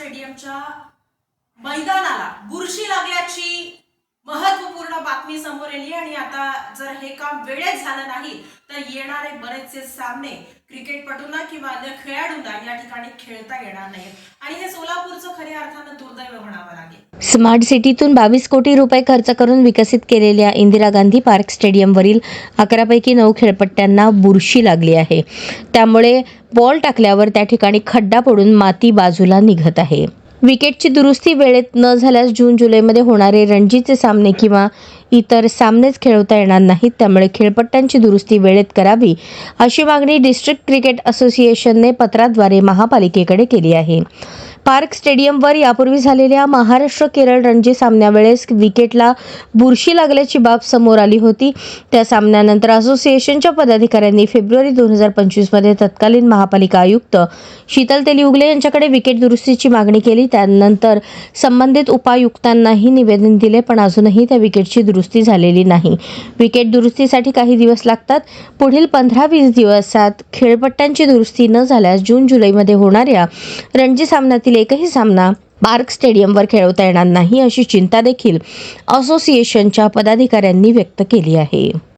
स्टेडियमच्या मैदानाला बुरशी लागल्याची महत्वपूर्ण बातमी समोर आली आणि आता जर हे काम वेळेत झालं नाही तर येणारे बरेचसे सामने क्रिकेटपटूंना किंवा अन्य खेळाडूंना या ठिकाणी खेळता येणार नाहीत आणि हे सोलापूरचं खऱ्या अर्थानं दुर्दैव म्हणावं लागेल। स्मार्ट सिटीतून 22 कोटी रुपये खर्च करून विकसित केलेल्या इंदिरा गांधी पार्क स्टेडियमवरील 11 पैकी 9 खेळपट्ट्यांना बुरशी लागली आहे। त्यामुळे बॉल टाकल्यावर त्या ठिकाणी खड्डा पडून माती बाजूला निघत आहे। विकेटची दुरुस्ती वेळेत न झाल्यास जून-जुलैमध्ये होणारे रणजीचे सामने किंवा इतर सामनेच खेळवता येणार नाहीत। त्यामुळे खेळपट्ट्यांची दुरुस्ती वेळेत करावी अशी मागणी डिस्ट्रिक्ट क्रिकेट असोसिएशनने पत्राद्वारे महापालिकेकडे केली आहे। पार्क स्टेडियमवर यापूर्वी झालेल्या महाराष्ट्र-केरळ रणजी सामन्यावेळेस विकेटला बुरशी लागल्याची बाब समोर आली होती। त्या सामन्यानंतर असोसिएशनच्या पदाधिकाऱ्यांनी फेब्रुवारी 2025 मध्ये तत्कालीन महापालिका आयुक्त शीतल तेली उगले यांच्याकडे विकेट दुरुस्तीची मागणी केली। त्यानंतर संबंधित उपायुक्तांनाही निवेदन दिले, पण अजूनही त्या विकेटची दुरुस्ती झालेली नाही। विकेट दुरुस्तीसाठी काही दिवस लागतात। पुढील 15-20 दिवसात खेळपट्ट्यांची दुरुस्ती न झाल्यास जून-जुलैमध्ये होणाऱ्या रणजी सामन्यातील एकही सामना पार्क स्टेडियमवर खेळवता येणार नाही अशी चिंता देखील असोसिएशनच्या पदाधिकाऱ्यांनी व्यक्त केली आहे।